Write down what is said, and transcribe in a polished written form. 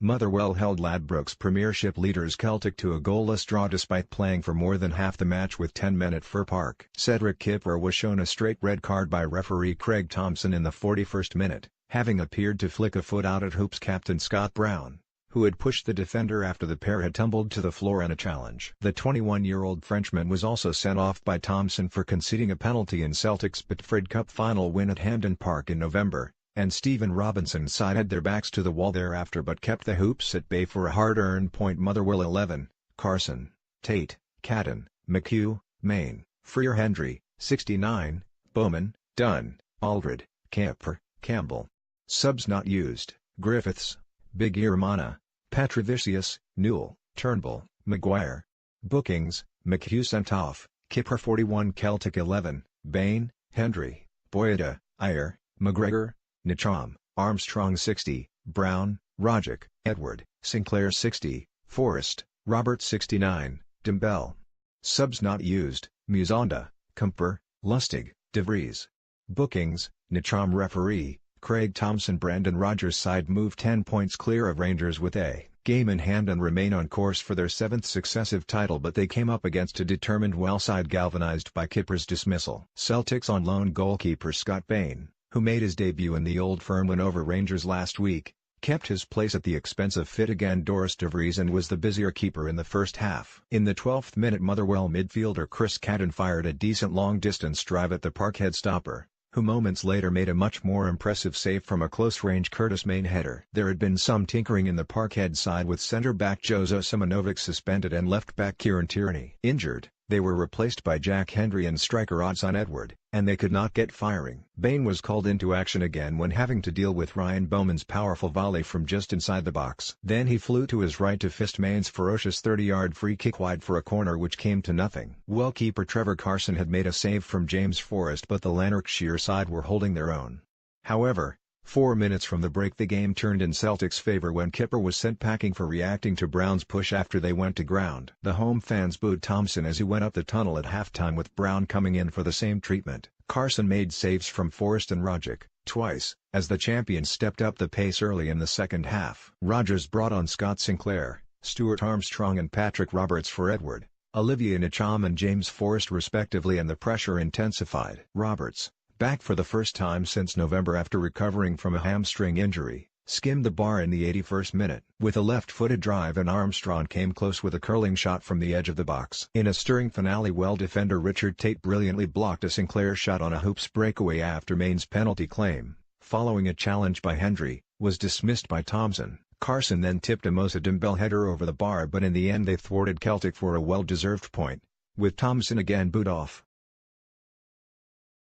Motherwell held Ladbrokes Premiership leaders Celtic to a goalless draw despite playing for more than half the match with 10 men at Fir Park. Cedric Kipper was shown a straight red card by referee Craig Thompson in the 41st minute, having appeared to flick a foot out at Hoops captain Scott Brown, who had pushed the defender after the pair had tumbled to the floor in a challenge. The 21-year-old Frenchman was also sent off by Thompson for conceding a penalty in Celtic's Betfred Cup final win at Hampden Park in November, and Stephen Robinson's side had their backs to the wall thereafter but kept the Hoops at bay for a hard-earned point. Motherwell 11, Carson, Tate, Cadden, McHugh, Main, Freer Hendry, 69, Bowman, Dunn, Aldred, Kemper, Campbell. Subs not used: Griffiths, Big Mana, Petrovicius, Newell, Turnbull, Maguire. Bookings: McHugh sent off, Kipper 41, Celtic 11, Bain, Hendry, Boyada, Ayer, McGregor, Nicham, Armstrong 60, Brown, Rogic, Edward, Sinclair 60, Forrest, Robert 69, Dembele. Subs not used: Musonda, Kemper, Lustig, De Vries. Bookings: Nicham referee, Craig Thompson. Brendan Rodgers' side moved 10 points clear of Rangers with a game in hand and remain on course for their 7th successive title, but they came up against a determined Well side galvanised by Kipper's dismissal. Celtic's on loan goalkeeper Scott Bain, who made his debut in the Old Firm win over Rangers last week, kept his place at the expense of fit again Doris De Vries and was the busier keeper in the first half. In the 12th minute, Motherwell midfielder Chris Cadden fired a decent long-distance drive at the Parkhead stopper, who moments later made a much more impressive save from a close-range Curtis Main header. There had been some tinkering in the Parkhead side with centre-back Jozo Simonovic suspended and left-back Kieran Tierney injured. They were replaced by Jack Hendry and striker Odsonne Edward, and they could not get firing. Bain was called into action again when having to deal with Ryan Bowman's powerful volley from just inside the box. Then he flew to his right to fist Main's ferocious 30-yard free kick wide for a corner which came to nothing. Well, keeper Trevor Carson had made a save from James Forrest, but the Lanarkshire side were holding their own. However, 4 minutes from the break the game turned in Celtic's favour when Kipper was sent packing for reacting to Brown's push after they went to ground. The home fans booed Thompson as he went up the tunnel at halftime, with Brown coming in for the same treatment. Carson made saves from Forrest and Rogic, twice, as the champions stepped up the pace early in the second half. Rodgers brought on Scott Sinclair, Stuart Armstrong and Patrick Roberts for Edward, Olivier Nicham and James Forrest respectively, and the pressure intensified. Roberts, back for the first time since November after recovering from a hamstring injury, skimmed the bar in the 81st minute with a left-footed drive, and Armstrong came close with a curling shot from the edge of the box. In a stirring finale, defender Richard Tate brilliantly blocked a Sinclair shot on a Hoops breakaway after Main's penalty claim, following a challenge by Hendry, was dismissed by Thompson. Carson then tipped a Moussa Dembele header over the bar, but in the end they thwarted Celtic for a well-deserved point, with Thompson again booed off.